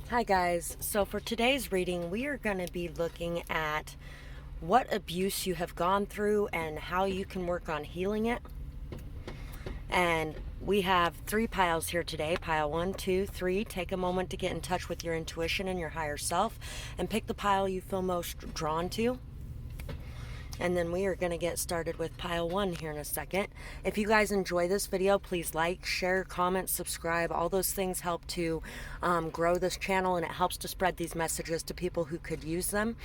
Hi guys, so for today's reading we are going to be looking at what abuse you have gone through and how you can work on healing it. And we have 3 piles here today, pile 1, 2, 3. Take a moment to get in touch with your intuition and your higher self and pick the pile you feel most drawn to. And then we are going to get started with pile 1 here in a second. If you guys enjoy this video, please like, share, comment, subscribe. All those things help to grow this channel, and it helps to spread these messages to people who could use them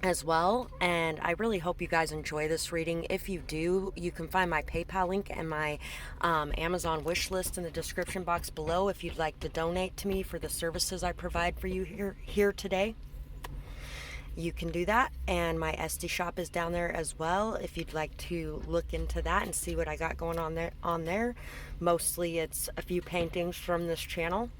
as well. And I really hope you guys enjoy this reading. If you do, you can find my PayPal link and my Amazon wish list in the description box below if you'd like to donate to me for the services I provide for you here today. You can do that, and my SD shop is down there as well if you'd like to look into that and see what I got going on there. Mostly it's a few paintings from this channel.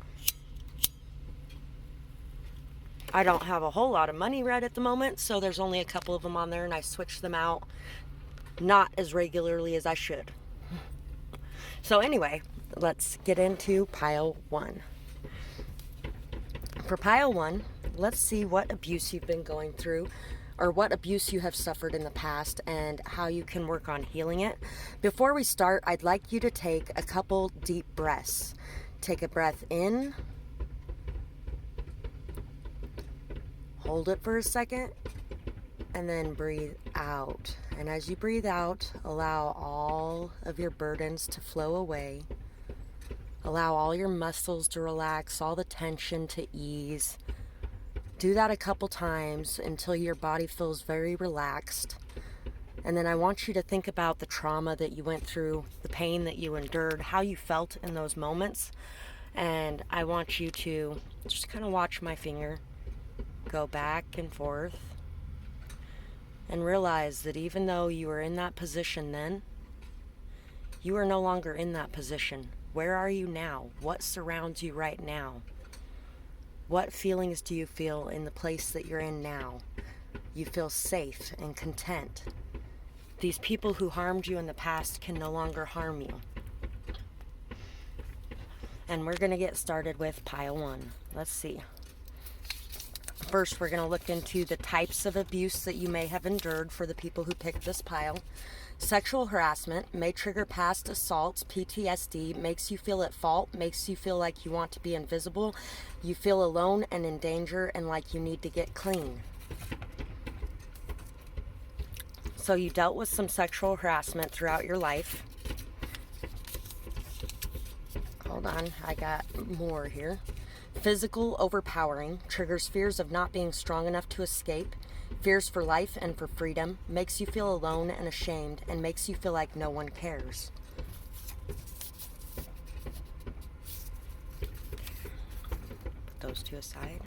I don't have a whole lot of money right at the moment, so there's only a couple of them on there, and I switch them out not as regularly as I should. So anyway, let's get into pile 1. For pile 1, let's see what abuse you've been going through, or what abuse you have suffered in the past and how you can work on healing it. Before we start, I'd like you to take a couple deep breaths. Take a breath in, hold it for a second, and then breathe out. And as you breathe out, allow all of your burdens to flow away. Allow all your muscles to relax, all the tension to ease. Do that a couple times until your body feels very relaxed. And then I want you to think about the trauma that you went through, the pain that you endured, how you felt in those moments. And I want you to just kind of watch my finger go back and forth and realize that even though you were in that position then, you are no longer in that position. Where are you now? What surrounds you right now? What feelings do you feel in the place that you're in now? You feel safe and content. These people who harmed you in the past can no longer harm you. And we're going to get started with pile 1. Let's see. First, we're going to look into the types of abuse that you may have endured for the people who picked this pile. Sexual harassment may trigger past assaults, PTSD, makes you feel at fault, makes you feel like you want to be invisible, you feel alone and in danger and like you need to get clean. So you dealt with some sexual harassment throughout your life. Hold on, I got more here. Physical overpowering triggers fears of not being strong enough to escape, fears for life and for freedom, makes you feel alone and ashamed, and makes you feel like no one cares. Put those two aside.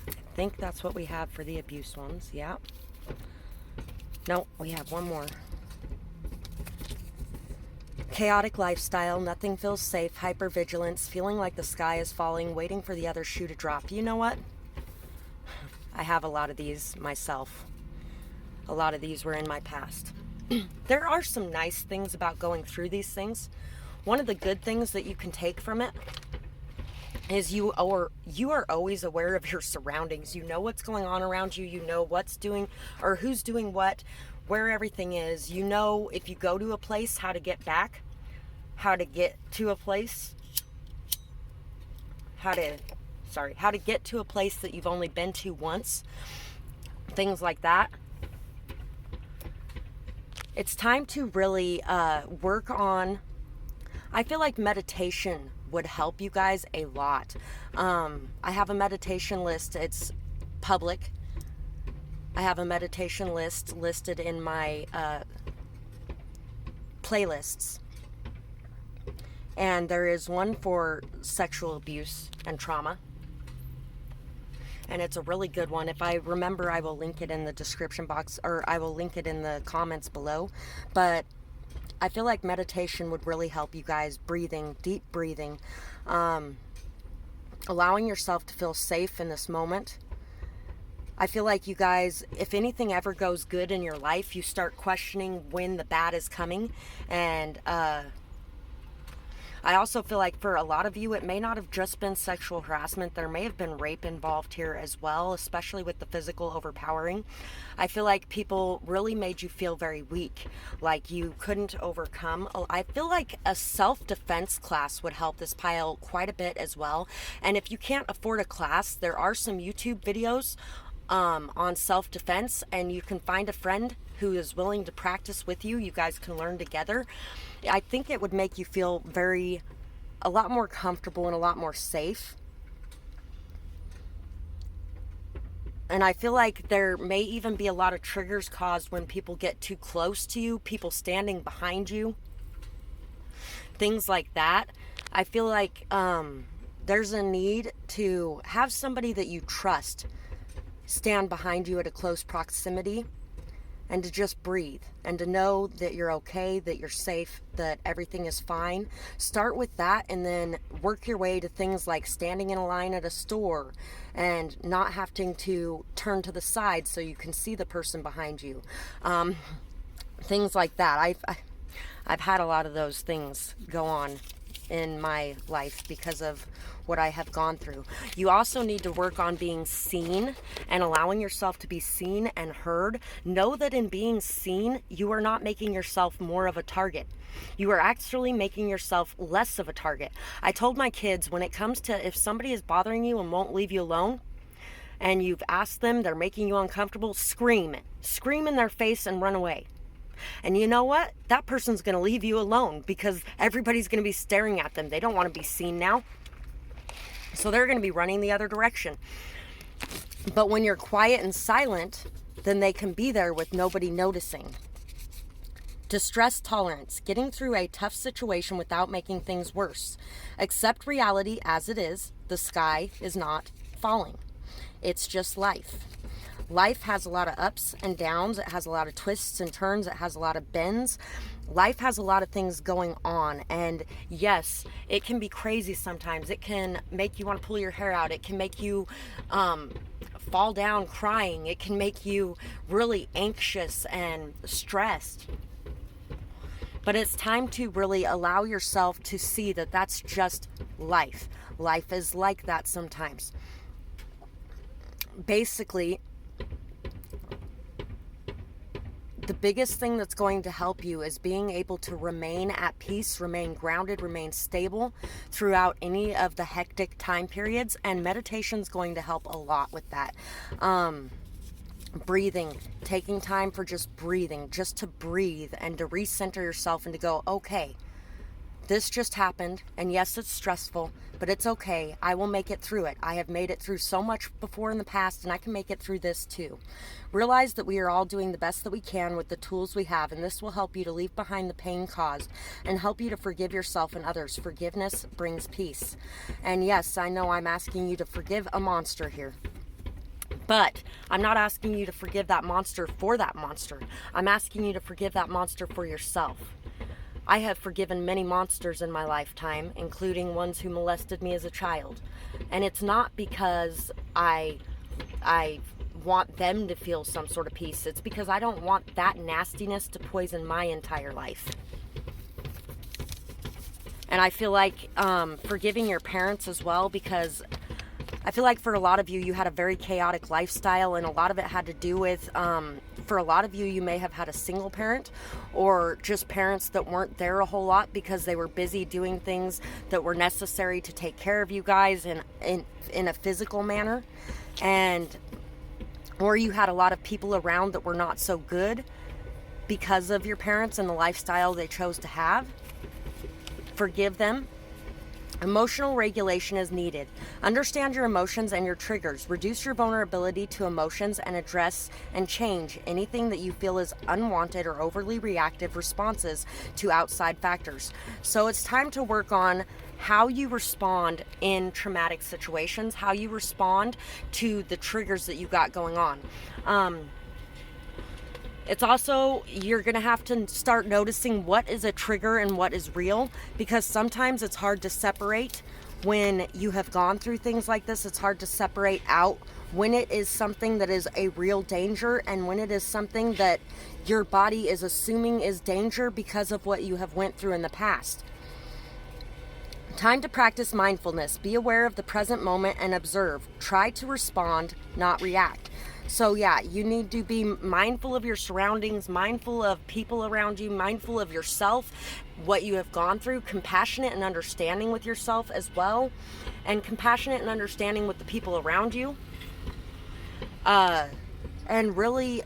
I think that's what we have for the abuse ones. Yeah. No, we have one more. Chaotic lifestyle, nothing feels safe, hypervigilance, feeling like the sky is falling, waiting for the other shoe to drop. You know what? I have a lot of these myself. A lot of these were in my past. There are some nice things about going through these things. One of the good things that you can take from it is you are always aware of your surroundings. You know what's going on around you. You know what's doing or who's doing what, where everything is. You know if you go to a place, how to get back, how to get to a place, how to get to a place that you've only been to once, things like that. It's time to really work on, I feel like meditation would help you guys a lot. I have a meditation list. It's public. I have a meditation list listed in my playlists. And there is one for sexual abuse and trauma. And it's a really good one. If I remember, I will link it in the description box, or I will link it in the comments below. But I feel like meditation would really help you guys. Breathing, deep breathing, allowing yourself to feel safe in this moment. I feel like you guys, if anything ever goes good in your life, you start questioning when the bad is coming. And I also feel like for a lot of you, it may not have just been sexual harassment. There may have been rape involved here as well, especially with the physical overpowering. I feel like people really made you feel very weak, like you couldn't overcome. I feel like a self-defense class would help this pile quite a bit as well. And if you can't afford a class, there are some YouTube videos on self-defense, and you can find a friend who is willing to practice with you. You guys can learn together. I think it would make you feel a lot more comfortable and a lot more safe. And I feel like there may even be a lot of triggers caused when people get too close to you, people standing behind you, things like that. I feel like there's a need to have somebody that you trust stand behind you at a close proximity, and to just breathe and to know that you're okay, that you're safe, that everything is fine. Start with that and then work your way to things like standing in a line at a store and not having to turn to the side so you can see the person behind you. Things like that. I've had a lot of those things go on in my life because of what I have gone through. You also need to work on being seen and allowing yourself to be seen and heard. Know that in being seen, you are not making yourself more of a target. You are actually making yourself less of a target. I told my kids, when it comes to if somebody is bothering you and won't leave you alone, and you've asked them, they're making you uncomfortable, scream in their face and run away. And you know what? That person's going to leave you alone because everybody's going to be staring at them. They don't want to be seen now. So they're going to be running the other direction. But when you're quiet and silent, then they can be there with nobody noticing. Distress tolerance, getting through a tough situation without making things worse. Accept reality as it is. The sky is not falling. It's just life. Life has a lot of ups and downs. It has a lot of twists and turns. It has a lot of bends. Life has a lot of things going on. And yes, it can be crazy sometimes. It can make you want to pull your hair out. It can make you fall down crying. It can make you really anxious and stressed. But it's time to really allow yourself to see that that's just life. Life is like that sometimes. Basically, the biggest thing that's going to help you is being able to remain at peace, remain grounded, remain stable throughout any of the hectic time periods. And meditation's going to help a lot with that. Breathing, taking time for just breathing, just to breathe and to recenter yourself and to go, okay, this just happened, and yes, it's stressful, but it's okay. I will make it through it. I have made it through so much before in the past, and I can make it through this too. Realize that we are all doing the best that we can with the tools we have, and this will help you to leave behind the pain caused and help you to forgive yourself and others. Forgiveness brings peace. And yes, I know I'm asking you to forgive a monster here. But I'm not asking you to forgive that monster for that monster. I'm asking you to forgive that monster for yourself. I have forgiven many monsters in my lifetime, including ones who molested me as a child. And it's not because I want them to feel some sort of peace. It's because I don't want that nastiness to poison my entire life. And I feel like forgiving your parents as well, because I feel like for a lot of you, you had a very chaotic lifestyle, and a lot of it had to do with, for a lot of you, you may have had a single parent or just parents that weren't there a whole lot because they were busy doing things that were necessary to take care of you guys in a physical manner. Or you had a lot of people around that were not so good because of your parents and the lifestyle they chose to have. Forgive them. Emotional regulation is needed. Understand your emotions and your triggers. Reduce your vulnerability to emotions and address and change anything that you feel is unwanted or overly reactive responses to outside factors. So it's time to work on how you respond in traumatic situations, how you respond to the triggers that you got going on. It's also, you're going to have to start noticing what is a trigger and what is real, because sometimes it's hard to separate when you have gone through things like this. It's hard to separate out when it is something that is a real danger and when it is something that your body is assuming is danger because of what you have went through in the past. Time to practice mindfulness. Be aware of the present moment and observe. Try to respond, not react. So yeah, you need to be mindful of your surroundings, mindful of people around you, mindful of yourself, what you have gone through, compassionate and understanding with yourself as well, and compassionate and understanding with the people around you. And really,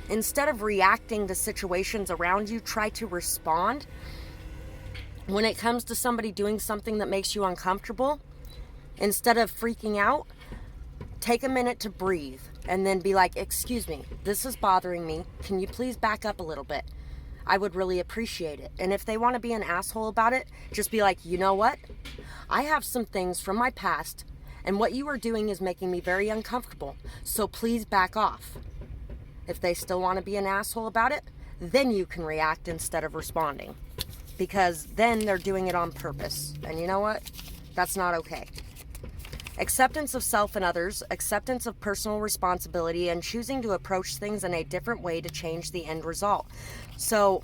instead of reacting to situations around you, try to respond. When it comes to somebody doing something that makes you uncomfortable, instead of freaking out, take a minute to breathe and then be like, excuse me, this is bothering me. Can you please back up a little bit? I would really appreciate it. And if they want to be an asshole about it, just be like, you know what? I have some things from my past, and what you are doing is making me very uncomfortable. So please back off. If they still want to be an asshole about it, then you can react instead of responding. Because then they're doing it on purpose. And you know what? That's not okay. Acceptance of self and others, acceptance of personal responsibility, and choosing to approach things in a different way to change the end result. So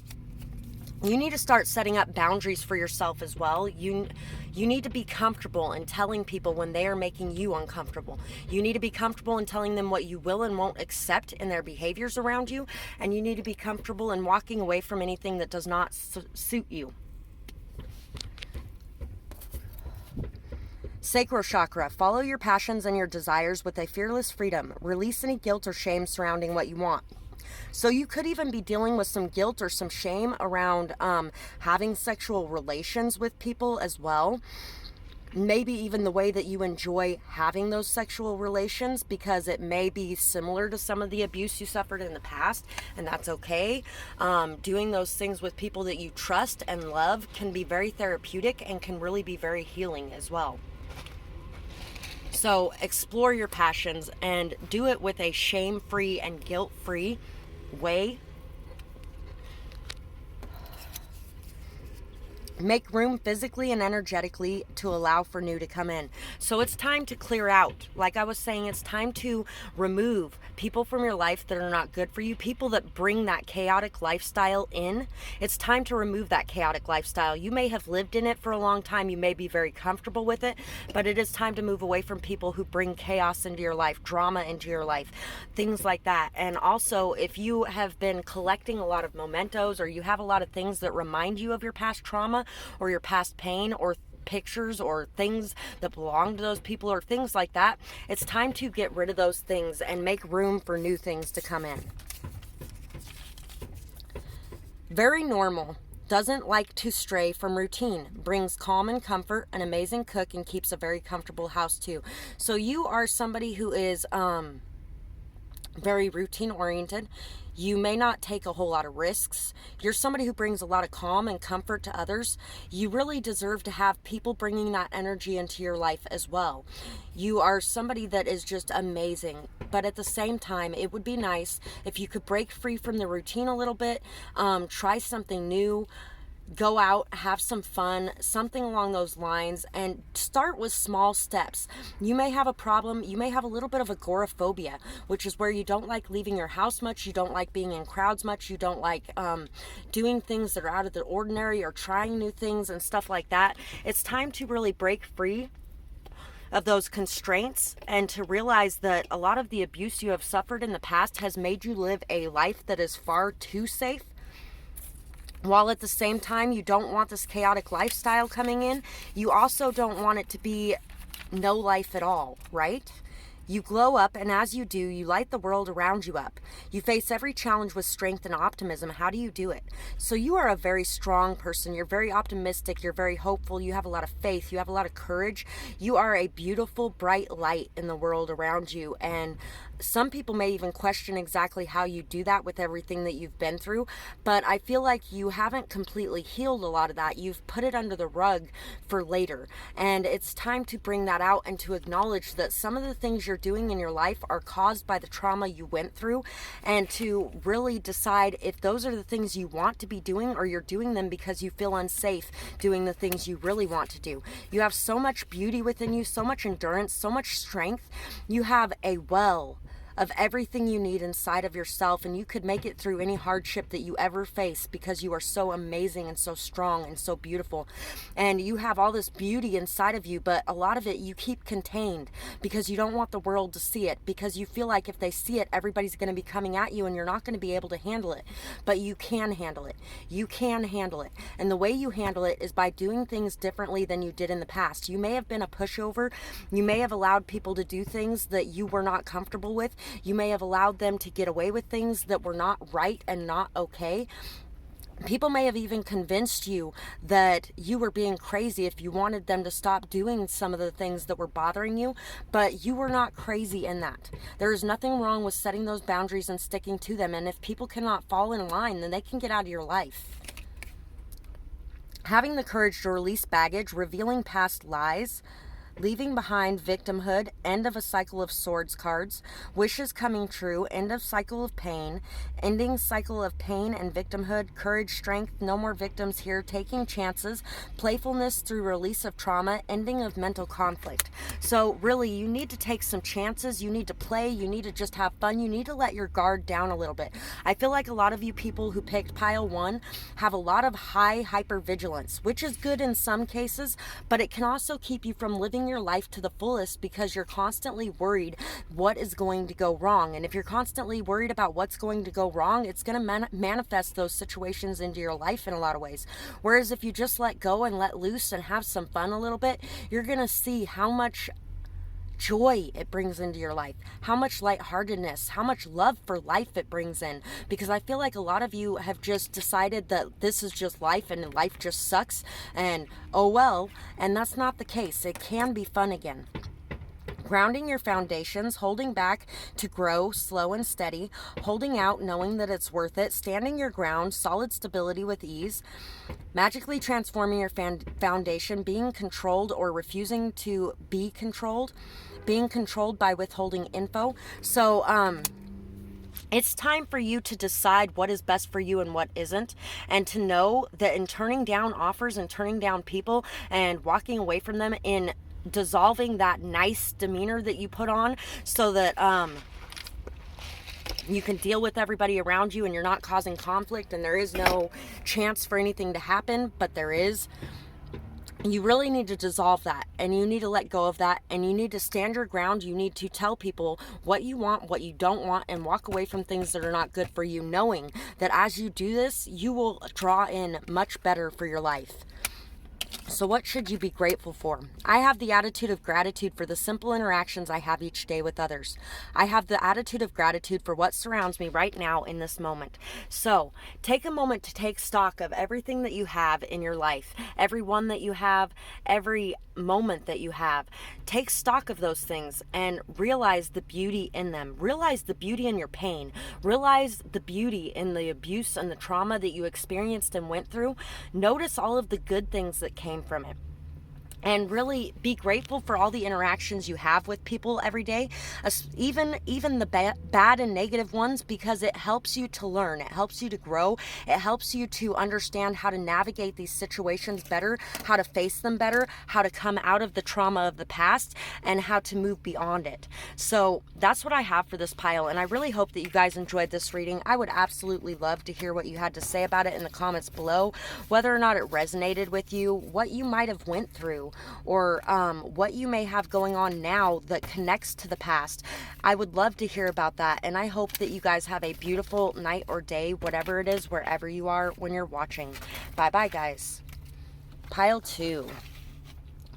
you need to start setting up boundaries for yourself as well. You need to be comfortable in telling people when they are making you uncomfortable. You need to be comfortable in telling them what you will and won't accept in their behaviors around you. And you need to be comfortable in walking away from anything that does not suit you. Sacral chakra. Follow your passions and your desires with a fearless freedom. Release any guilt or shame surrounding what you want. So you could even be dealing with some guilt or some shame around having sexual relations with people as well. Maybe even the way that you enjoy having those sexual relations, because it may be similar to some of the abuse you suffered in the past, and that's okay. Doing those things with people that you trust and love can be very therapeutic and can really be very healing as well. So explore your passions and do it with a shame-free and guilt-free way. Make room physically and energetically to allow for new to come in. So it's time to clear out. Like I was saying, it's time to remove people from your life that are not good for you, people that bring that chaotic lifestyle in. It's time to remove that chaotic lifestyle. You may have lived in it for a long time. You may be very comfortable with it, but it is time to move away from people who bring chaos into your life, drama into your life, things like that. And also, if you have been collecting a lot of mementos, or you have a lot of things that remind you of your past trauma or your past pain, or pictures or things that belong to those people or things like that, it's time to get rid of those things and make room for new things to come in. Very normal. Doesn't like to stray from routine. Brings calm and comfort. An amazing cook, and keeps a very comfortable house too. So you are somebody who is very routine oriented. You may not take a whole lot of risks. You're somebody who brings a lot of calm and comfort to others. You really deserve to have people bringing that energy into your life as well. You are somebody that is just amazing. But at the same time, it would be nice if you could break free from the routine a little bit, try something new, go out, have some fun, something along those lines, and start with small steps. You may have a problem, you may have a little bit of agoraphobia, which is where you don't like leaving your house much, you don't like being in crowds much, you don't like doing things that are out of the ordinary or trying new things and stuff like that. It's time to really break free of those constraints and to realize that a lot of the abuse you have suffered in the past has made you live a life that is far too safe. While at the same time, you don't want this chaotic lifestyle coming in, you also don't want it to be no life at all, right? You glow up, and as you do, you light the world around you up. You face every challenge with strength and optimism. How do you do it? So you are a very strong person. You're very optimistic. You're very hopeful. You have a lot of faith. You have a lot of courage. You are a beautiful, bright light in the world around you. And some people may even question exactly how you do that with everything that you've been through. But I feel like you haven't completely healed a lot of that. You've put it under the rug for later. And it's time to bring that out and to acknowledge that some of the things you're doing in your life are caused by the trauma you went through, and to really decide if those are the things you want to be doing, or you're doing them because you feel unsafe doing the things you really want to do. You have so much beauty within you, so much endurance, so much strength. You have a well of everything you need inside of yourself, and you could make it through any hardship that you ever face because you are so amazing and so strong and so beautiful. And you have all this beauty inside of you, but a lot of it you keep contained because you don't want the world to see it, because you feel like if they see it, everybody's going to be coming at you and you're not going to be able to handle it. But you can handle it. You can handle it. And the way you handle it is by doing things differently than you did in the past. You may have been a pushover. You may have allowed people to do things that you were not comfortable with. You may have allowed them to get away with things that were not right and not okay. People may have even convinced you that you were being crazy if you wanted them to stop doing some of the things that were bothering you, but you were not crazy in that. There is nothing wrong with setting those boundaries and sticking to them, and if people cannot fall in line, then they can get out of your life. Having the courage to release baggage, revealing past lies, leaving behind victimhood, end of a cycle of swords cards, wishes coming true, end of cycle of pain, ending cycle of pain and victimhood, courage, strength, no more victims here, taking chances, playfulness through release of trauma, ending of mental conflict. So really, you need to take some chances, you need to play, you need to just have fun, you need to let your guard down a little bit. I feel like a lot of you people who picked pile 1 have a lot of high hypervigilance, which is good in some cases, but it can also keep you from living your life to the fullest because you're constantly worried what is going to go wrong. And if you're constantly worried about what's going to go wrong, it's going to manifest those situations into your life in a lot of ways. Whereas if you just let go and let loose and have some fun a little bit, you're going to see how much joy it brings into your life, how much lightheartedness, how much love for life it brings in. Because I feel like a lot of you have just decided that this is just life and life just sucks and oh well, and that's not the case. It can be fun again. Grounding your foundations, holding back to grow slow and steady, holding out knowing that it's worth it, standing your ground, solid stability with ease, magically transforming your foundation, being controlled or refusing to be controlled, being controlled by withholding info. So, it's time for you to decide what is best for you and what isn't, and to know that in turning down offers and turning down people and walking away from them, in dissolving that nice demeanor that you put on so that you can deal with everybody around you and you're not causing conflict and there is no chance for anything to happen, but there is. You really need to dissolve that, and you need to let go of that, and you need to stand your ground. You need to tell people what you want, what you don't want, and walk away from things that are not good for you, knowing that as you do this, you will draw in much better for your life. So what should you be grateful for? I have the attitude of gratitude for the simple interactions I have each day with others. I have the attitude of gratitude for what surrounds me right now in this moment. So take a moment to take stock of everything that you have in your life, every one that you have, every moment that you have. Take stock of those things and realize the beauty in them. Realize the beauty in your pain. Realize the beauty in the abuse and the trauma that you experienced and went through. Notice all of the good things that came from it. And really be grateful for all the interactions you have with people every day, even the bad and negative ones, because it helps you to learn, it helps you to grow, it helps you to understand how to navigate these situations better, how to face them better, how to come out of the trauma of the past, and how to move beyond it. So that's what I have for this pile, and I really hope that you guys enjoyed this reading. I would absolutely love to hear what you had to say about it in the comments below, whether or not it resonated with you, what you might have went through, or what you may have going on now that connects to the past. I would love to hear about that, and I hope that you guys have a beautiful night or day, whatever it is, wherever you are when you're watching. Bye-bye, guys. Pile 2.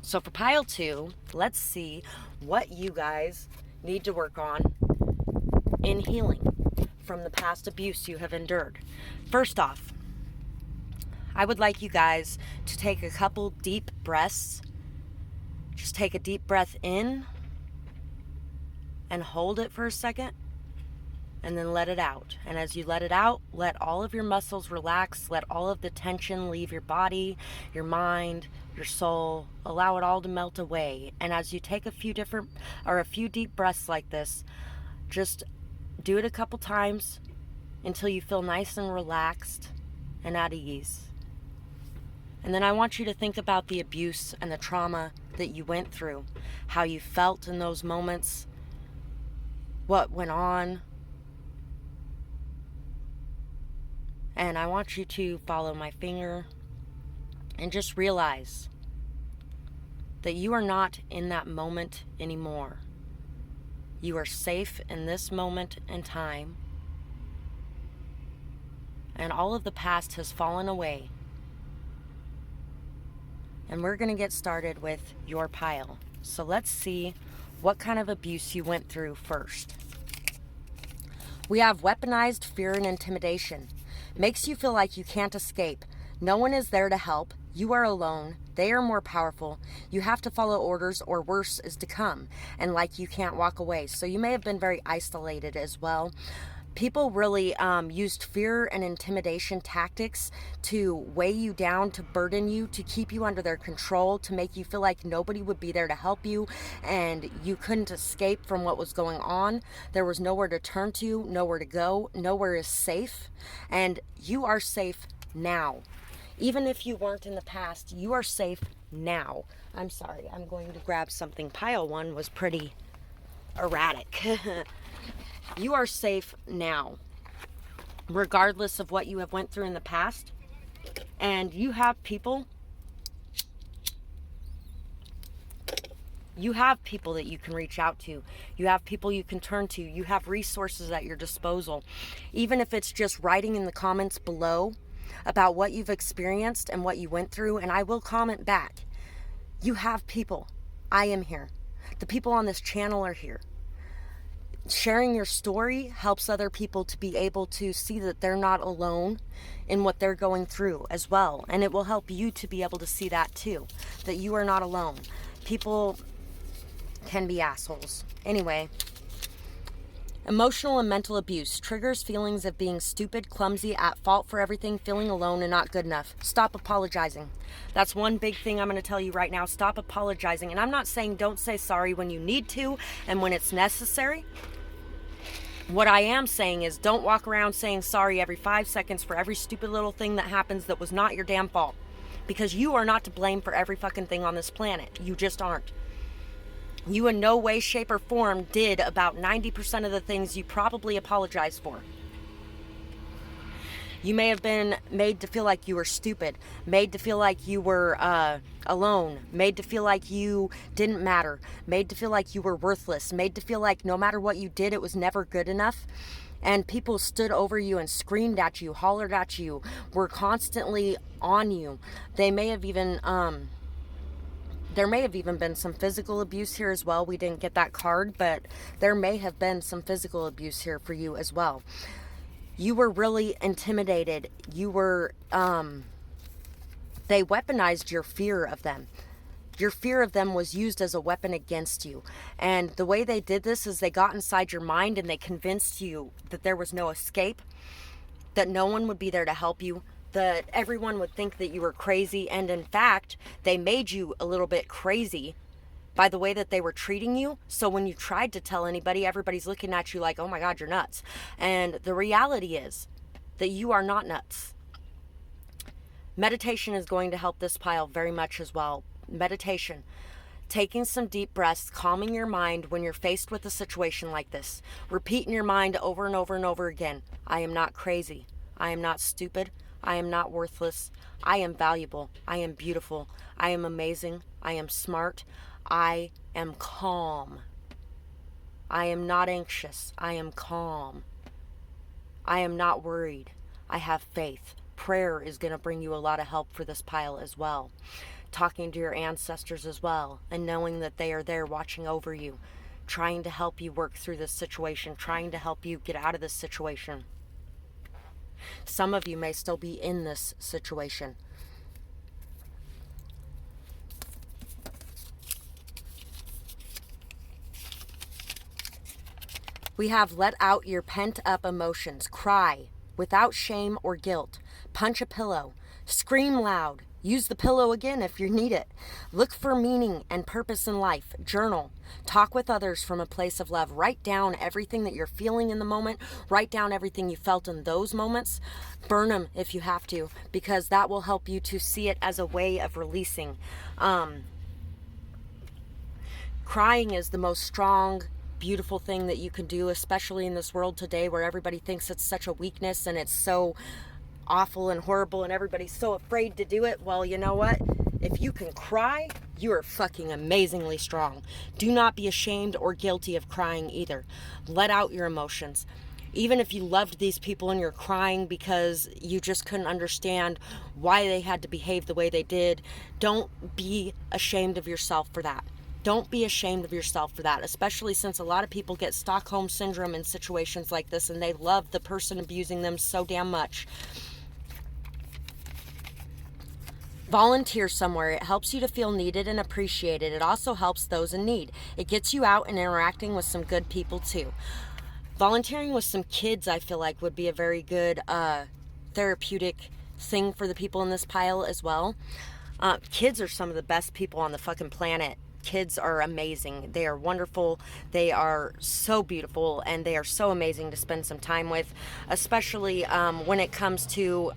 So for pile 2, let's see what you guys need to work on in healing from the past abuse you have endured. First off, I would like you guys to take a couple deep breaths. Just take a deep breath in and hold it for a second, and then let it out. And as you let it out, let all of your muscles relax, let all of the tension leave your body, your mind, your soul, allow it all to melt away. And as you take a few deep breaths like this, just do it a couple times until you feel nice and relaxed and at ease. And then I want you to think about the abuse and the trauma that you went through, how you felt in those moments, what went on. And I want you to follow my finger and just realize that you are not in that moment anymore. You are safe in this moment in time. And all of the past has fallen away. And we're going to get started with your pile. So let's see what kind of abuse you went through first. We have weaponized fear and intimidation. Makes you feel like you can't escape. No one is there to help. You are alone. They are more powerful. You have to follow orders or worse is to come. And like you can't walk away. So you may have been very isolated as well. People really used fear and intimidation tactics to weigh you down, to burden you, to keep you under their control, to make you feel like nobody would be there to help you and you couldn't escape from what was going on. There was nowhere to turn to, nowhere to go, nowhere is safe, and you are safe now. Even if you weren't in the past, you are safe now. I'm sorry, I'm going to grab something. Pile 1 was pretty erratic. You are safe now, regardless of what you have went through in the past. And you have people that you can reach out to. You have people you can turn to. You have resources at your disposal. Even if it's just writing in the comments below about what you've experienced and what you went through, and I will comment back. You have people. I am here. The people on this channel are here. Sharing your story helps other people to be able to see that they're not alone in what they're going through as well. And it will help you to be able to see that too, that you are not alone. People can be assholes. Anyway, emotional and mental abuse triggers feelings of being stupid, clumsy, at fault for everything, feeling alone and not good enough. Stop apologizing. That's one big thing I'm going to tell you right now. Stop apologizing. And I'm not saying don't say sorry when you need to and when it's necessary. What I am saying is don't walk around saying sorry every 5 seconds for every stupid little thing that happens that was not your damn fault. Because you are not to blame for every fucking thing on this planet. You just aren't. You in no way, shape, or form did about 90% of the things you probably apologize for. You may have been made to feel like you were stupid, made to feel like you were alone, made to feel like you didn't matter, made to feel like you were worthless, made to feel like no matter what you did, it was never good enough. And people stood over you and screamed at you, hollered at you, were constantly on you. They may have even, there may have even been some physical abuse here as well. We didn't get that card, but there may have been some physical abuse here for you as well. You were really intimidated. You were, they weaponized your fear of them. Your fear of them was used as a weapon against you. And the way they did this is they got inside your mind and they convinced you that there was no escape, that no one would be there to help you, that everyone would think that you were crazy. And in fact, they made you a little bit crazy by the way that they were treating you. So when you tried to tell anybody, everybody's looking at you like, oh my God, you're nuts. And the reality is that you are not nuts. Meditation is going to help this pile very much as well. Meditation, taking some deep breaths, calming your mind when you're faced with a situation like this. Repeat in your mind over and over and over again. I am not crazy. I am not stupid. I am not worthless. I am valuable. I am beautiful. I am amazing. I am smart. I am calm. I am not anxious. I am calm. I am not worried. I have faith. Prayer is going to bring you a lot of help for this pile as well. Talking to your ancestors as well and knowing that they are there watching over you, trying to help you work through this situation, trying to help you get out of this situation. Some of you may still be in this situation. We have let out your pent-up emotions. Cry without shame or guilt. Punch a pillow. Scream loud. Use the pillow again if you need it. Look for meaning and purpose in life. Journal. Talk with others from a place of love. Write down everything that you're feeling in the moment. Write down everything you felt in those moments. Burn them if you have to, because that will help you to see it as a way of releasing. Crying is the most strong beautiful thing that you can do, especially in this world today where everybody thinks it's such a weakness and it's so awful and horrible and everybody's so afraid to do it. Well, you know what? If you can cry, you are fucking amazingly strong. Do not be ashamed or guilty of crying either. Let out your emotions. Even if you loved these people and you're crying because you just couldn't understand why they had to behave the way they did, don't be ashamed of yourself for that. Don't be ashamed of yourself for that, especially since a lot of people get Stockholm Syndrome in situations like this and they love the person abusing them so damn much. Volunteer somewhere. It helps you to feel needed and appreciated. It also helps those in need. It gets you out and interacting with some good people too. Volunteering with some kids, I feel like, would be a very good therapeutic thing for the people in this pile as well. Kids are some of the best people on the fucking planet. Kids are amazing. They are wonderful. They are so beautiful, and they are so amazing to spend some time with, especially when it comes to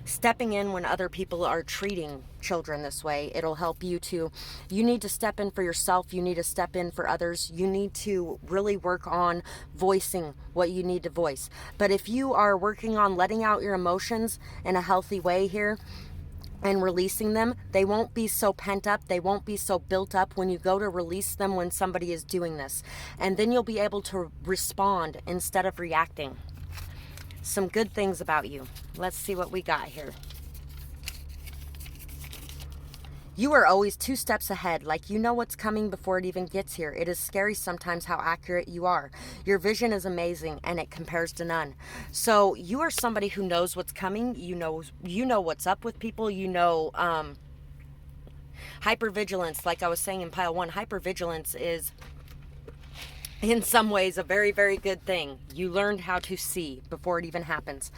stepping in when other people are treating children this way. It'll help you need to step in for yourself. You need to step in for others. You need to really work on voicing what you need to voice. But if you are working on letting out your emotions in a healthy way here and releasing them, they won't be so pent up. They won't be so built up when you go to release them when somebody is doing this. And then you'll be able to respond instead of reacting. Some good things about you. Let's see what we got here. You are always 2 steps ahead, like you know what's coming before it even gets here. It is scary sometimes how accurate you are. Your vision is amazing and it compares to none. So you are somebody who knows what's coming. You know what's up with people. You know, hypervigilance, like I was saying in pile 1, hypervigilance is in some ways a very, very good thing. You learned how to see before it even happens.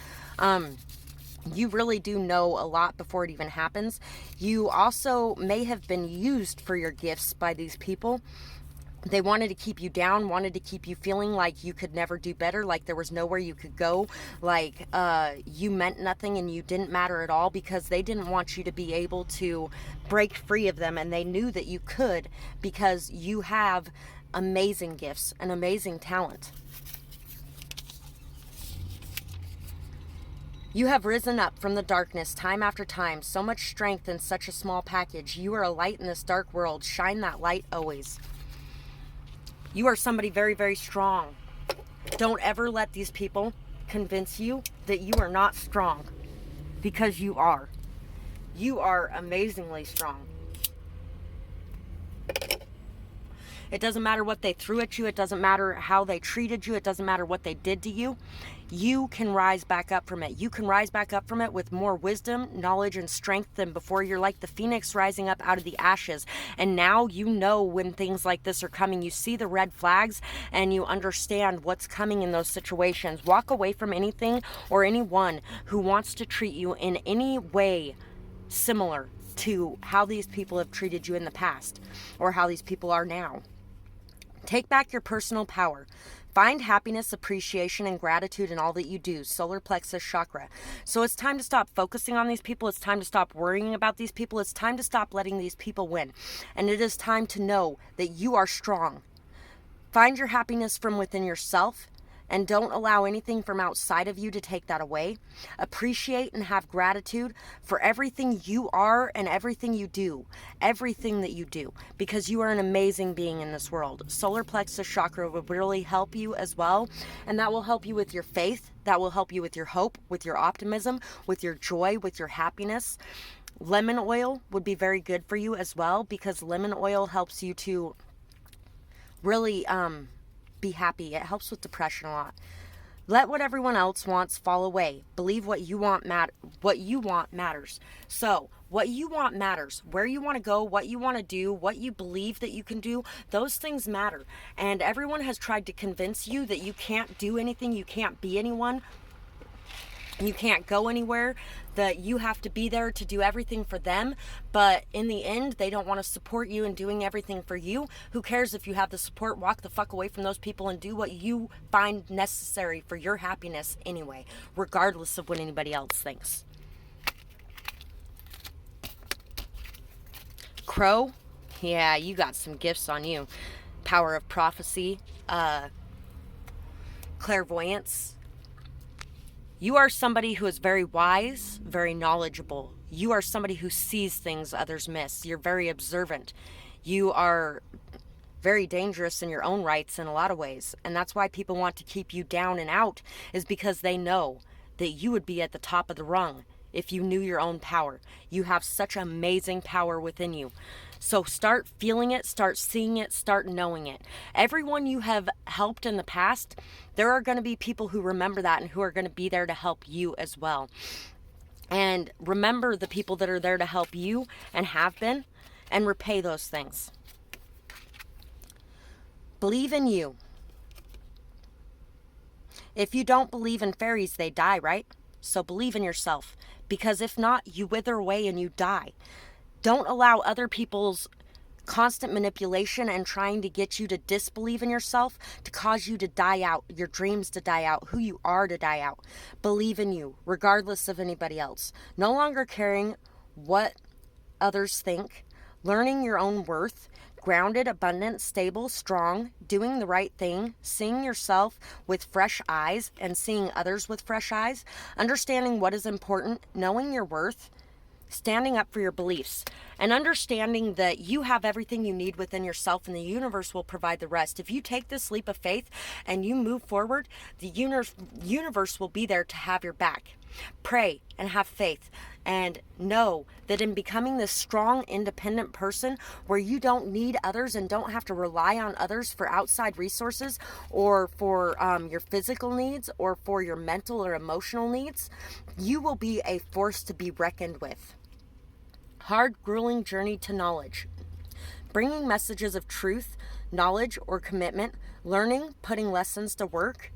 You really do know a lot before it even happens. You also may have been used for your gifts by these people. They wanted to keep you down, wanted to keep you feeling like you could never do better, like there was nowhere you could go, like you meant nothing and you didn't matter at all, because they didn't want you to be able to break free of them, and they knew that you could because you have amazing gifts and amazing talent. You have risen up from the darkness time after time. So much strength in such a small package. You are a light in this dark world. Shine that light always. You are somebody very, very strong. Don't ever let these people convince you that you are not strong, because you are. You are amazingly strong. It doesn't matter what they threw at you. It doesn't matter how they treated you. It doesn't matter what they did to you. You can rise back up from it. You can rise back up from it with more wisdom, knowledge, and strength than before. You're like the phoenix rising up out of the ashes. And now you know when things like this are coming. You see the red flags and you understand what's coming in those situations. Walk away from anything or anyone who wants to treat you in any way similar to how these people have treated you in the past or how these people are now. Take back your personal power. Find happiness, appreciation, and gratitude in all that you do. Solar plexus chakra. So it's time to stop focusing on these people. It's time to stop worrying about these people. It's time to stop letting these people win. And it is time to know that you are strong. Find your happiness from within yourself, and don't allow anything from outside of you to take that away. Appreciate and have gratitude for everything you are and everything you do. Everything that you do. Because you are an amazing being in this world. Solar plexus chakra will really help you as well. And that will help you with your faith. That will help you with your hope, with your optimism, with your joy, with your happiness. Lemon oil would be very good for you as well, because lemon oil helps you to really be happy. It helps with depression a lot. Let what everyone else wants fall away. Believe what you want matters. So what you want matters. Where you want to go, what you want to do, what you believe that you can do, those things matter. And everyone has tried to convince you that you can't do anything, you can't be anyone, you can't go anywhere, that you have to be there to do everything for them. But in the end, they don't want to support you in doing everything for you. Who cares if you have the support? Walk the fuck away from those people and do what you find necessary for your happiness anyway, regardless of what anybody else thinks. Crow, yeah, you got some gifts on you. power of prophecy, clairvoyance. You are somebody who is very wise, very knowledgeable. You are somebody who sees things others miss. You're very observant. You are very dangerous in your own rights in a lot of ways. And that's why people want to keep you down and out, is because they know that you would be at the top of the rung if you knew your own power. You have such amazing power within you. So start feeling it, start seeing it, start knowing it. Everyone you have helped in the past, there are going to be people who remember that and who are going to be there to help you as well. And remember the people that are there to help you and have been, and repay those things. Believe in you. If you don't believe in fairies, they die, right? So believe in yourself, because if not, you wither away and you die. Don't allow other people's constant manipulation and trying to get you to disbelieve in yourself to cause you to die out, your dreams to die out, who you are to die out. Believe in you, regardless of anybody else. No longer caring what others think, learning your own worth, grounded, abundant, stable, strong, doing the right thing, seeing yourself with fresh eyes and seeing others with fresh eyes, understanding what is important, knowing your worth, standing up for your beliefs, and understanding that you have everything you need within yourself and the universe will provide the rest. If you take this leap of faith and you move forward, the universe will be there to have your back. Pray and have faith and know that in becoming this strong, independent person where you don't need others and don't have to rely on others for outside resources or for your physical needs or for your mental or emotional needs, you will be a force to be reckoned with. Hard, grueling journey to knowledge. Bringing messages of truth, knowledge, or commitment, learning, putting lessons to work,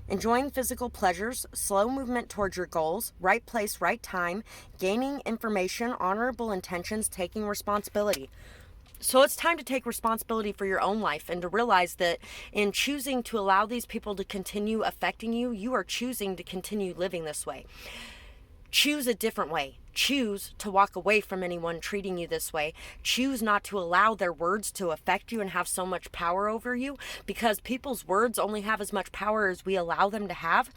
enjoying physical pleasures, slow movement towards your goals, right place, right time, gaining information, honorable intentions, taking responsibility. So it's time to take responsibility for your own life and to realize that in choosing to allow these people to continue affecting you, you are choosing to continue living this way. Choose a different way. Choose to walk away from anyone treating you this way. Choose not to allow their words to affect you and have so much power over you, because people's words only have as much power as we allow them to have.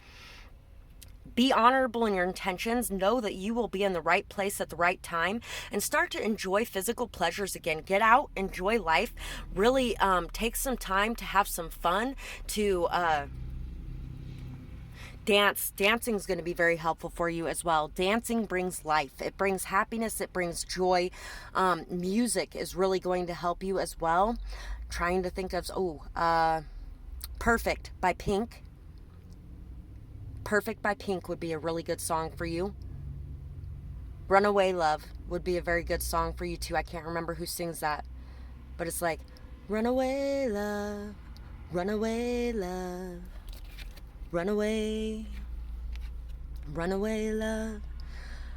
Be honorable in your intentions. Know that you will be in the right place at the right time, and start to enjoy physical pleasures again. Get out, enjoy life. Really take some time to have some fun, to dance. Dancing is going to be very helpful for you as well. Dancing brings life. It brings happiness. It brings joy. Music is really going to help you as well. Trying to think of, Perfect by Pink. Perfect by Pink would be a really good song for you. Runaway Love would be a very good song for you too. I can't remember who sings that, but it's like, runaway love, runaway love, runaway, runaway love.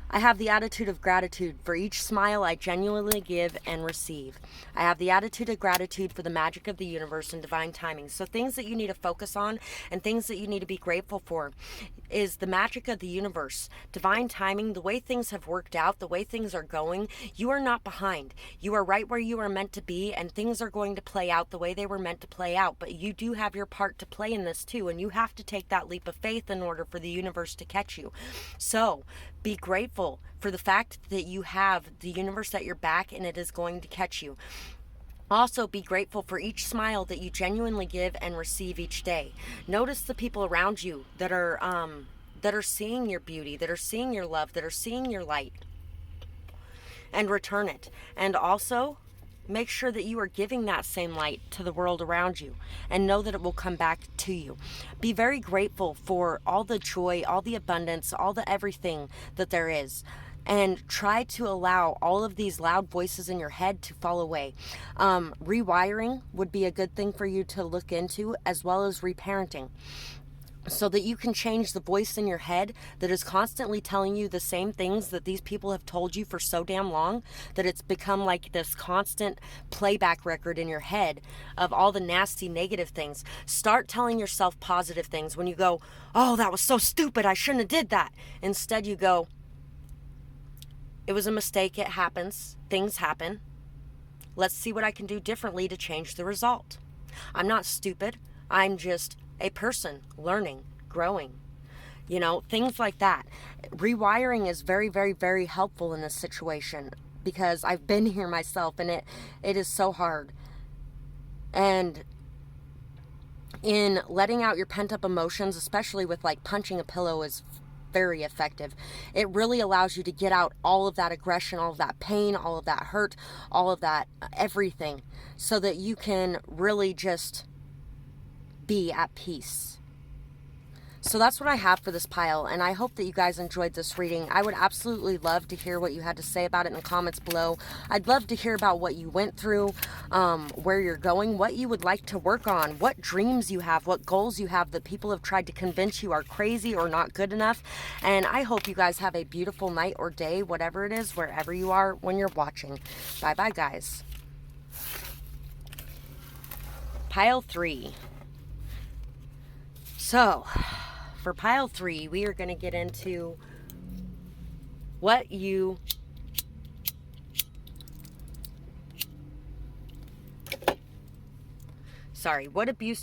I have the attitude of gratitude for each smile I genuinely give and receive. I have the attitude of gratitude for the magic of the universe and divine timing. So things that you need to focus on and things that you need to be grateful for is the magic of the universe, divine timing, the way things have worked out, the way things are going. You are not behind. You are right where you are meant to be, and things are going to play out the way they were meant to play out. But you do have your part to play in this too, and you have to take that leap of faith in order for the universe to catch you. So be grateful for the fact that you have the universe at your back and it is going to catch you. Also, be grateful for each smile that you genuinely give and receive each day. Notice the people around you that are seeing your beauty, that are seeing your love, that are seeing your light, and return it. And also, make sure that you are giving that same light to the world around you, and know that it will come back to you. Be very grateful for all the joy, all the abundance, all the everything that there is. And try to allow all of these loud voices in your head to fall away. Rewiring would be a good thing for you to look into, as well as reparenting, so that you can change the voice in your head that is constantly telling you the same things that these people have told you for so damn long, that it's become like this constant playback record in your head of all the nasty negative things. Start telling yourself positive things. When you go, oh, that was so stupid, I shouldn't have did that. Instead you go, it was a mistake, it happens, things happen. Let's see what I can do differently to change the result. I'm not stupid. I'm just a person learning, growing. You know, things like that. Rewiring is very, very, very helpful in this situation because I've been here myself, and it is so hard. And in letting out your pent up emotions, especially with like punching a pillow, is very effective. It really allows you to get out all of that aggression, all of that pain, all of that hurt, all of that everything, so that you can really just be at peace. So that's what I have for this pile, and I hope that you guys enjoyed this reading. I would absolutely love to hear what you had to say about it in the comments below. I'd love to hear about what you went through, where you're going, what you would like to work on, what dreams you have, what goals you have that people have tried to convince you are crazy or not good enough. And I hope you guys have a beautiful night or day, whatever it is, wherever you are when you're watching. Bye-bye, guys. Pile 3. So, for pile 3, we are going to get into what abuse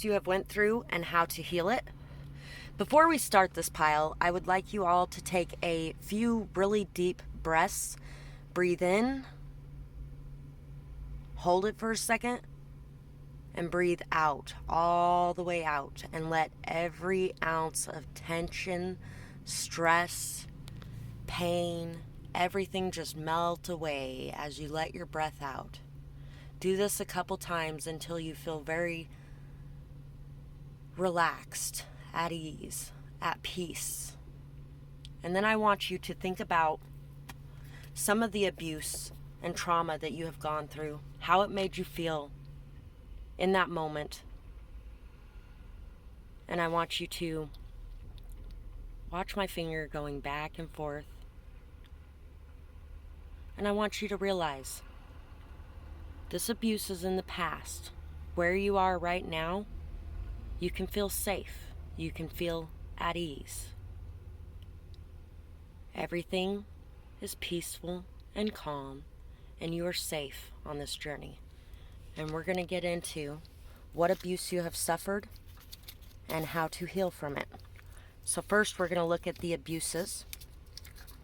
you have went through and how to heal it. Before we start this pile, I would like you all to take a few really deep breaths. Breathe in, hold it for a second, and breathe out, all the way out, and let every ounce of tension, stress, pain, everything just melt away as you let your breath out. Do this a couple times until you feel very relaxed, at ease, at peace. And then I want you to think about some of the abuse and trauma that you have gone through, how it made you feel in that moment. And I want you to watch my finger going back and forth. And I want you to realize this abuse is in the past. Where you are right now, you can feel safe. You can feel at ease. Everything is peaceful and calm, and you are safe on this journey. And we're going to get into what abuse you have suffered and how to heal from it. So first, we're going to look at the abuses,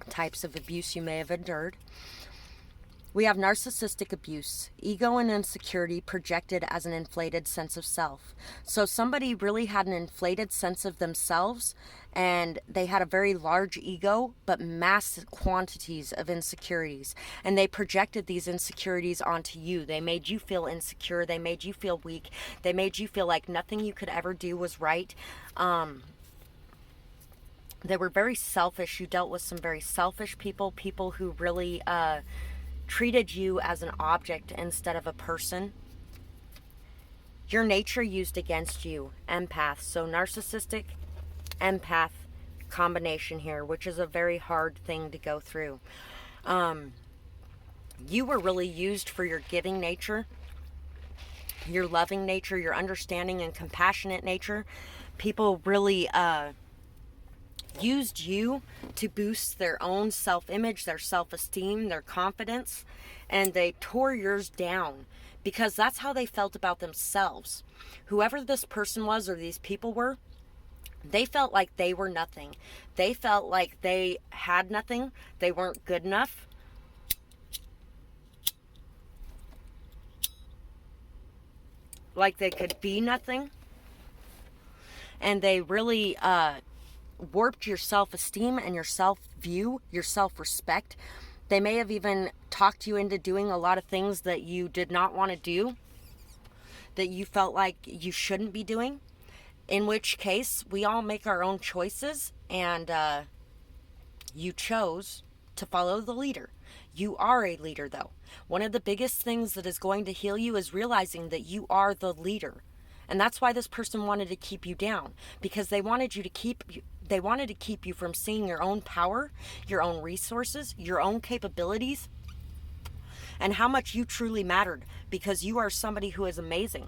types of abuse you may have endured. We have narcissistic abuse, ego and insecurity projected as an inflated sense of self. So somebody really had an inflated sense of themselves, and they had a very large ego, but massive quantities of insecurities. And they projected these insecurities onto you. They made you feel insecure. They made you feel weak. They made you feel like nothing you could ever do was right. They were very selfish. You dealt with some very selfish people, people who really treated you as an object instead of a person. Your nature used against you, empath. So narcissistic, empath combination here, which is a very hard thing to go through. You were really used for your giving nature, your loving nature, your understanding and compassionate nature. People really used you to boost their own self-image, their self-esteem, their confidence, and they tore yours down because that's how they felt about themselves. Whoever this person was or these people were, they felt like they were nothing. They felt like they had nothing. They weren't good enough. Like they could be nothing. And they really warped your self-esteem and your self-view, your self-respect. They may have even talked you into doing a lot of things that you did not want to do, that you felt like you shouldn't be doing, in which case we all make our own choices, and you chose to follow the leader. You are a leader, though. One of the biggest things that is going to heal you is realizing that you are the leader. And that's why this person wanted to keep you down, because they wanted to keep you from seeing your own power, your own resources, your own capabilities, and how much you truly mattered, because you are somebody who is amazing.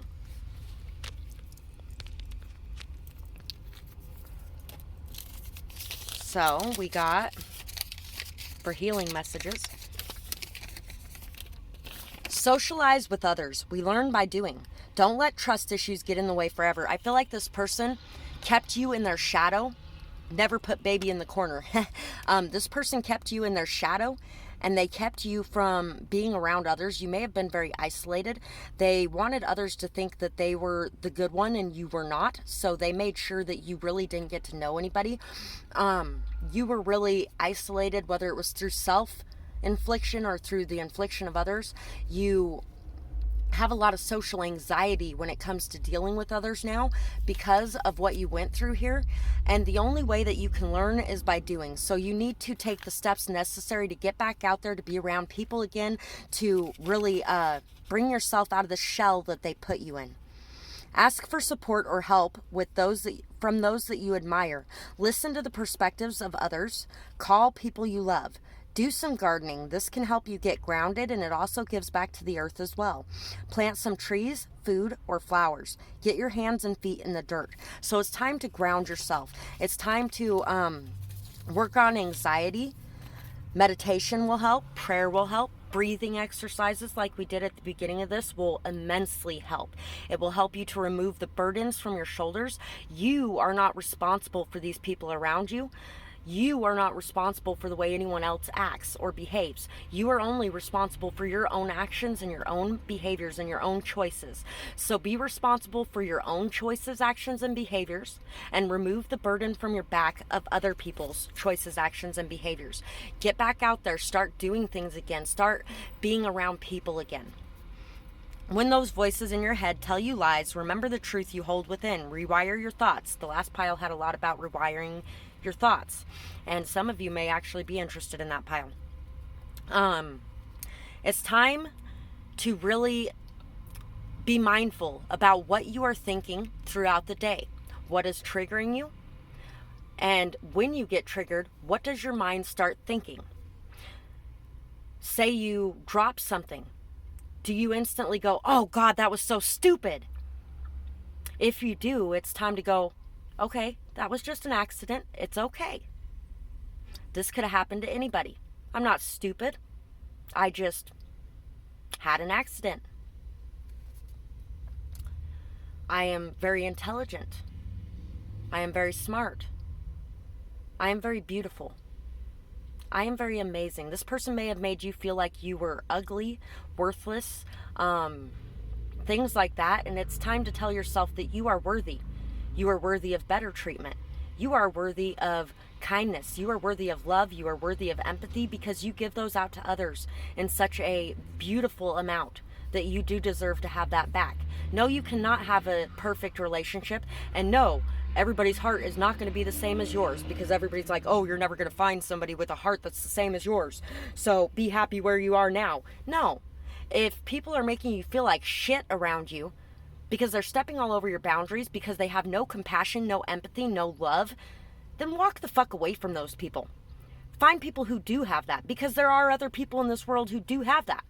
So we got, for healing messages, Socialize with others. We learn by doing. Don't let trust issues get in the way forever. I feel like this person kept you in their shadow. Never put baby in the corner. This person kept you in their shadow, and they kept you from being around others. You may have been very isolated. They wanted others to think that they were the good one and you were not. So they made sure that you really didn't get to know anybody. You were really isolated, whether it was through self-infliction or through the infliction of others. You have a lot of social anxiety when it comes to dealing with others now because of what you went through here. And the only way that you can learn is by doing. So you need to take the steps necessary to get back out there, to be around people again, to really bring yourself out of the shell that they put you in. Ask for support or help with from those that you admire. Listen to the perspectives of others. Call people you love. Do some gardening. This can help you get grounded, and it also gives back to the earth as well. Plant some trees, food, or flowers. Get your hands and feet in the dirt. So it's time to ground yourself. It's time to work on anxiety. Meditation will help. Prayer will help. Breathing exercises like we did at the beginning of this will immensely help. It will help you to remove the burdens from your shoulders. You are not responsible for these people around you. You are not responsible for the way anyone else acts or behaves. You are only responsible for your own actions and your own behaviors and your own choices. So be responsible for your own choices, actions, and behaviors, and remove the burden from your back of other people's choices, actions, and behaviors. Get back out there. Start doing things again. Start being around people again. When those voices in your head tell you lies, remember the truth you hold within. Rewire your thoughts. The last pile had a lot about rewiring your thoughts, and some of you may actually be interested in that pile. It's time to really be mindful about what you are thinking throughout the day. What is triggering you? And when you get triggered, what does your mind start thinking? Say you drop something. Do you instantly go, oh God, that was so stupid? If you do, it's time to go, okay, that was just an accident. It's okay. This could have happened to anybody. I'm not stupid. I just had an accident. I am very intelligent. I am very smart. I am very beautiful. I am very amazing. This person may have made you feel like you were ugly, worthless, things like that. And it's time to tell yourself that you are worthy. You are worthy of better treatment. You are worthy of kindness. You are worthy of love. You are worthy of empathy, because you give those out to others in such a beautiful amount that you do deserve to have that back. No, you cannot have a perfect relationship. And no, everybody's heart is not going to be the same as yours, because everybody's like, oh, you're never going to find somebody with a heart that's the same as yours, so be happy where you are now. No. If people are making you feel like shit around you, because they're stepping all over your boundaries, because they have no compassion, no empathy, no love, then walk the fuck away from those people. Find people who do have that, because there are other people in this world who do have that,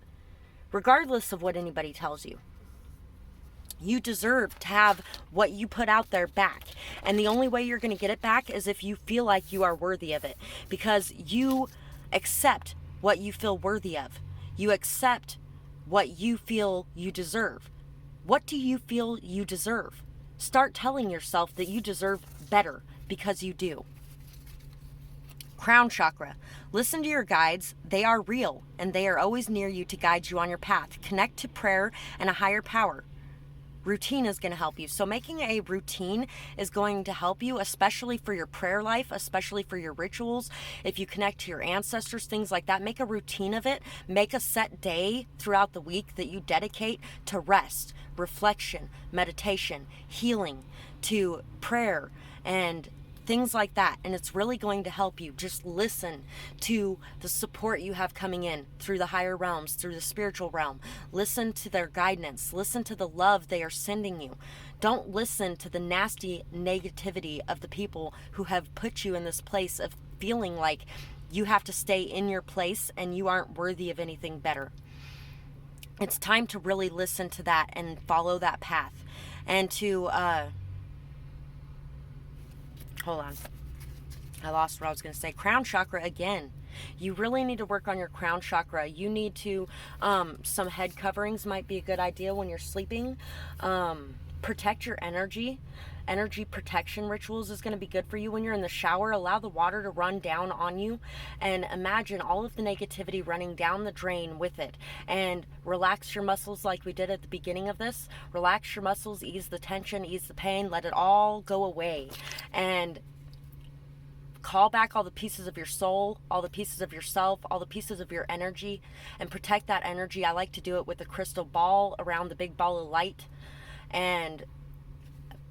regardless of what anybody tells you. You deserve to have what you put out there back. And the only way you're going to get it back is if you feel like you are worthy of it, because you accept what you feel worthy of. You accept what you feel you deserve. What do you feel you deserve? Start telling yourself that you deserve better, because you do. Crown chakra. Listen to your guides. They are real, and they are always near you to guide you on your path. Connect to prayer and a higher power. Routine is going to help you. So making a routine is going to help you, especially for your prayer life, especially for your rituals. If you connect to your ancestors, things like that, make a routine of it. Make a set day throughout the week that you dedicate to rest, reflection, meditation, healing, to prayer, and things like that. And it's really going to help you. Just listen to the support you have coming in through the higher realms, through the spiritual realm. Listen to their guidance. Listen to the love they are sending you. Don't listen to the nasty negativity of the people who have put you in this place of feeling like you have to stay in your place and you aren't worthy of anything better. It's time to really listen to that and follow that path. And to hold on. I lost what I was going to say. Crown chakra again. You really need to work on your crown chakra. You need to, some head coverings might be a good idea when you're sleeping. Protect your energy. Energy protection rituals is going to be good for you when you're in the shower. Allow the water to run down on you and imagine all of the negativity running down the drain with it. And relax your muscles like we did at the beginning of this. Relax your muscles, ease the tension, ease the pain, let it all go away. And call back all the pieces of your soul, all the pieces of yourself, all the pieces of your energy, and protect that energy. I like to do it with a crystal ball around the big ball of light and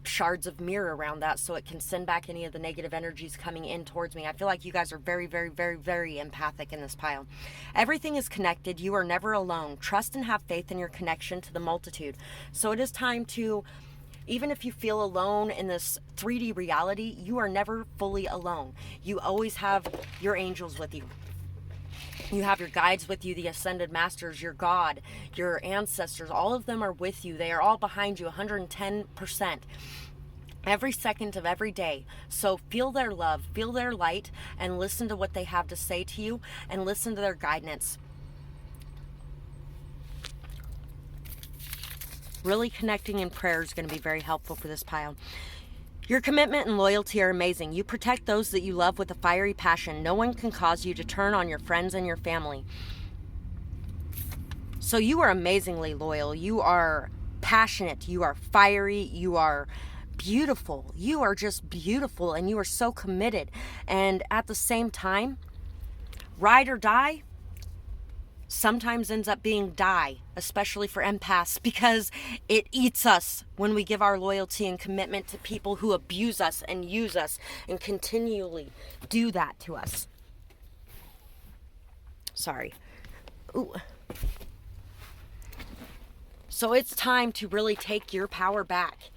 shards of mirror around that so it can send back any of the negative energies coming in towards me. I feel like you guys are very, very, very, very empathic in this pile. Everything is connected. You are never alone. Trust and have faith in your connection to the multitude. So it is time to, even if you feel alone in this 3D reality, you are never fully alone. You always have your angels with you. You have your guides with you, the ascended masters, your God, your ancestors. All of them are with you. They are all behind you 110% every second of every day. So feel their love, feel their light, and listen to what they have to say to you, and listen to their guidance. Really connecting in prayer is going to be very helpful for this pile. Your commitment and loyalty are amazing. You protect those that you love with a fiery passion. No one can cause you to turn on your friends and your family. So you are amazingly loyal. You are passionate. You are fiery. You are beautiful. You are just beautiful, and you are so committed. And at the same time, ride or die sometimes ends up being die, especially for empaths, because it eats us when we give our loyalty and commitment to people who abuse us and use us and continually do that to us. Sorry. Ooh. So it's time to really take your power back.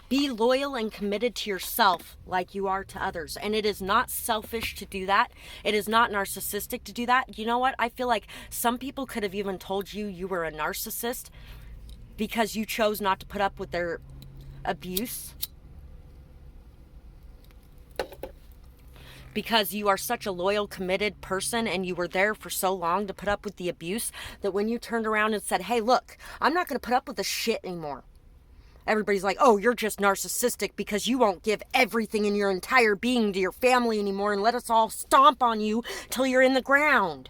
Be loyal and committed to yourself like you are to others. And it is not selfish to do that. It is not narcissistic to do that. You know what? I feel like some people could have even told you you were a narcissist because you chose not to put up with their abuse. Because you are such a loyal, committed person and you were there for so long to put up with the abuse that when you turned around and said, hey, look, I'm not going to put up with this shit anymore. Everybody's like, oh, you're just narcissistic because you won't give everything in your entire being to your family anymore and let us all stomp on you till you're in the ground.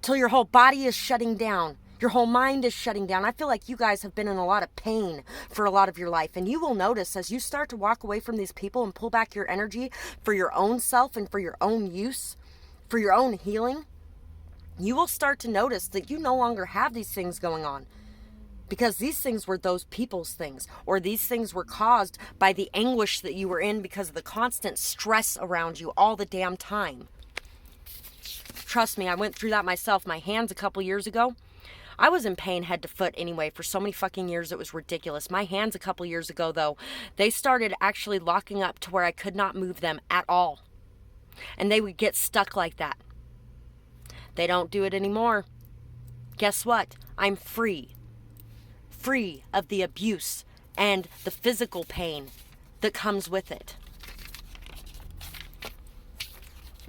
Till your whole body is shutting down. Your whole mind is shutting down. I feel like you guys have been in a lot of pain for a lot of your life. And you will notice as you start to walk away from these people and pull back your energy for your own self and for your own use, for your own healing, you will start to notice that you no longer have these things going on. Because these things were those people's things, or these things were caused by the anguish that you were in because of the constant stress around you all the damn time. Trust me, I went through that myself. My hands a couple years ago, I was in pain head to foot anyway for so many fucking years it was ridiculous. My hands a couple years ago though, they started actually locking up to where I could not move them at all. And they would get stuck like that. They don't do it anymore. Guess what? I'm free. Free of the abuse and the physical pain that comes with it.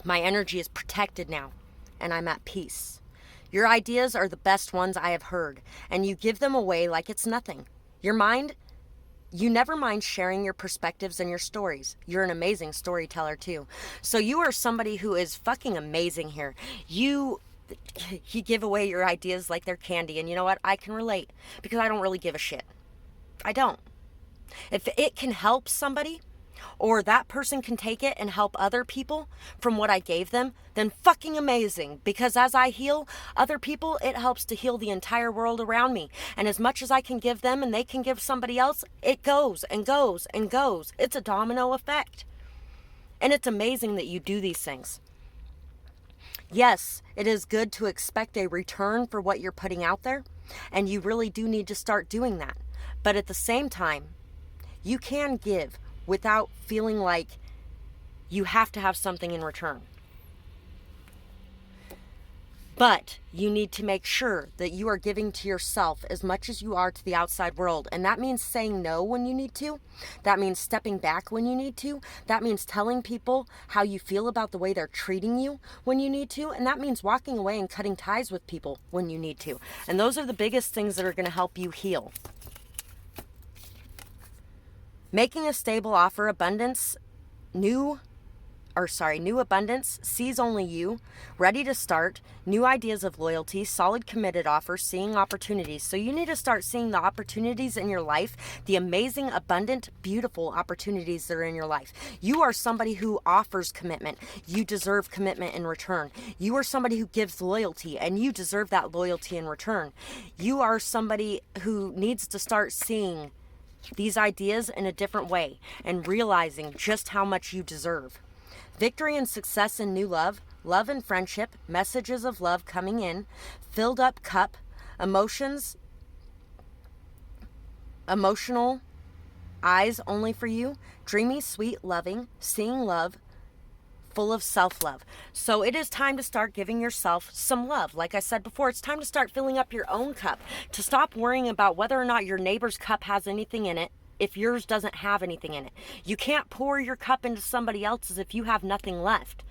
My energy is protected now, and I'm at peace. Your ideas are the best ones I have heard, and you give them away like it's nothing. Your mind, you never mind sharing your perspectives and your stories. You're an amazing storyteller too. So you are somebody who is fucking amazing here. You give away your ideas like they're candy. And you know what? I can relate because I don't really give a shit. I don't. If it can help somebody or that person can take it and help other people from what I gave them, then fucking amazing. Because as I heal other people, it helps to heal the entire world around me. And as much as I can give them and they can give somebody else, it goes and goes and goes. It's a domino effect. And it's amazing that you do these things. Yes, it is good to expect a return for what you're putting out there, and you really do need to start doing that. But at the same time, you can give without feeling like you have to have something in return. But you need to make sure that you are giving to yourself as much as you are to the outside world. And that means saying no when you need to. That means stepping back when you need to. That means telling people how you feel about the way they're treating you when you need to. And that means walking away and cutting ties with people when you need to. And those are the biggest things that are going to help you heal. Making a stable offer, new abundance, sees only you, ready to start, new ideas of loyalty, solid committed offer, seeing opportunities. So you need to start seeing the opportunities in your life, the amazing, abundant, beautiful opportunities that are in your life. You are somebody who offers commitment. You deserve commitment in return. You are somebody who gives loyalty, and you deserve that loyalty in return. You are somebody who needs to start seeing these ideas in a different way and realizing just how much you deserve. Victory and success in new love and friendship, messages of love coming in, filled up cup, emotional eyes only for you, dreamy, sweet, loving, seeing love, full of self-love. So it is time to start giving yourself some love. Like I said before, it's time to start filling up your own cup, to stop worrying about whether or not your neighbor's cup has anything in it if yours doesn't have anything in it. You can't pour your cup into somebody else's if you have nothing left.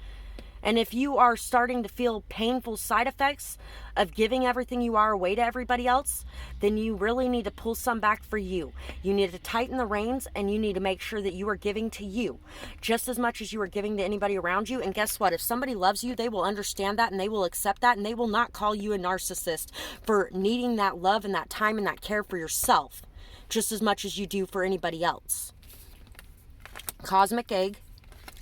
And if you are starting to feel painful side effects of giving everything you are away to everybody else, then you really need to pull some back for you. You need to tighten the reins, and you need to make sure that you are giving to you just as much as you are giving to anybody around you. And guess what? If somebody loves you, they will understand that, and they will accept that, and they will not call you a narcissist for needing that love and that time and that care for yourself just as much as you do for anybody else. Cosmic egg,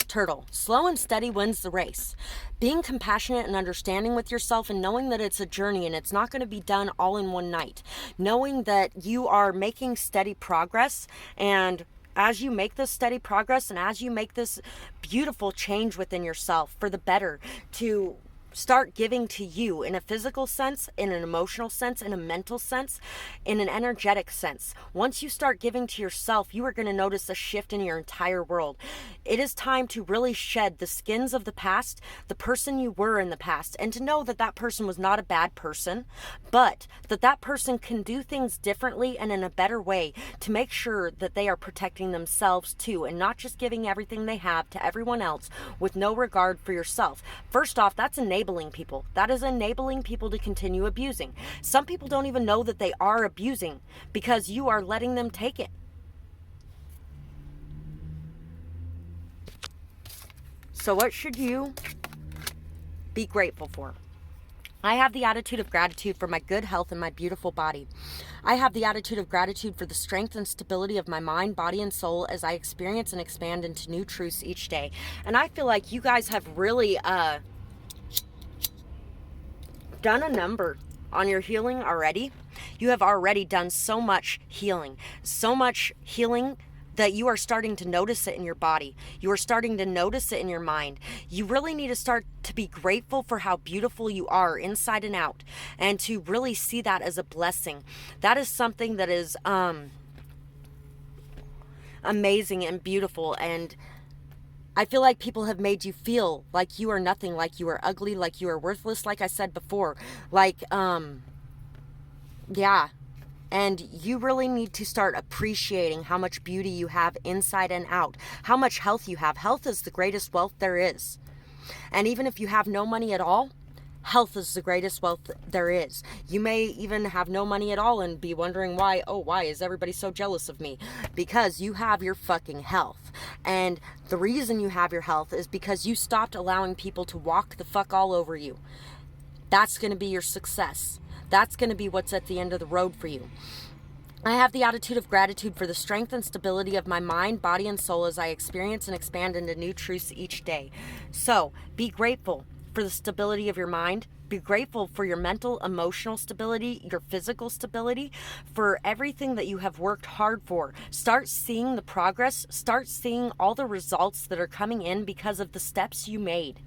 turtle. Slow and steady wins the race. Being compassionate and understanding with yourself, and knowing that it's a journey and it's not going to be done all in one night. Knowing that you are making steady progress, and as you make this steady progress and as you make this beautiful change within yourself for the better, to start giving to you in a physical sense, in an emotional sense, in a mental sense, in an energetic sense. Once you start giving to yourself, you are going to notice a shift in your entire world. It is time to really shed the skins of the past, the person you were in the past, and to know that that person was not a bad person, but that that person can do things differently and in a better way to make sure that they are protecting themselves too, and not just giving everything they have to everyone else with no regard for yourself. First off, that's enabling people. That is enabling people to continue abusing. Some people don't even know that they are abusing because you are letting them take it. So what should you be grateful for? I have the attitude of gratitude for my good health and my beautiful body. I have the attitude of gratitude for the strength and stability of my mind, body, and soul as I experience and expand into new truths each day. And I feel like you guys have really done a number on your healing already. You have already done so much healing that you are starting to notice it in your body. You are starting to notice it in your mind. You really need to start to be grateful for how beautiful you are inside and out, and to really see that as a blessing. That is something that is amazing and beautiful. And I feel like people have made you feel like you are nothing, like you are ugly, like you are worthless, like I said before. And you really need to start appreciating how much beauty you have inside and out, how much health you have. Health is the greatest wealth there is. And even if you have no money at all, health is the greatest wealth there is. You may even have no money at all and be wondering why is everybody so jealous of me? Because you have your fucking health. And the reason you have your health is because you stopped allowing people to walk the fuck all over you. That's going to be your success. That's going to be what's at the end of the road for you. I have the attitude of gratitude for the strength and stability of my mind, body, and soul as I experience and expand into new truths each day. So, be grateful for the stability of your mind. Be grateful for your mental, emotional stability, your physical stability, for everything that you have worked hard for. Start seeing the progress. Start seeing all the results that are coming in because of the steps you made.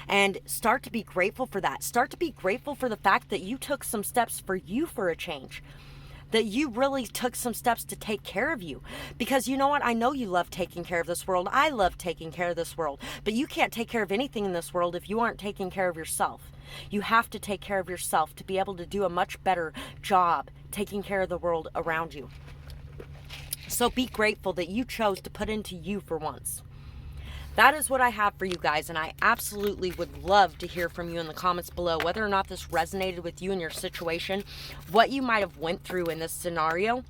And start to be grateful for that. Start to be grateful for the fact that you took some steps for you for a change. that you really took some steps to take care of you. Because you know what? I know you love taking care of this world. I love taking care of this world. But you can't take care of anything in this world if you aren't taking care of yourself. You have to take care of yourself to be able to do a much better job taking care of the world around you. So be grateful that you chose to put into you for once. That is what I have for you guys, and I absolutely would love to hear from you in the comments below whether or not this resonated with you in your situation, what you might have went through in this scenario.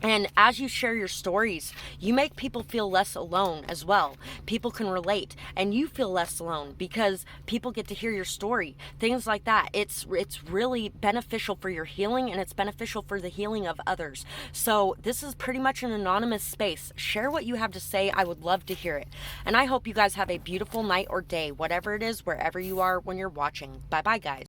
And as you share your stories, you make people feel less alone as well. People can relate, and you feel less alone because people get to hear your story. Things like that. It's really beneficial for your healing, and it's beneficial for the healing of others. So this is pretty much an anonymous space. Share what you have to say. I would love to hear it. And I hope you guys have a beautiful night or day, whatever it is, wherever you are when you're watching. Bye-bye, guys.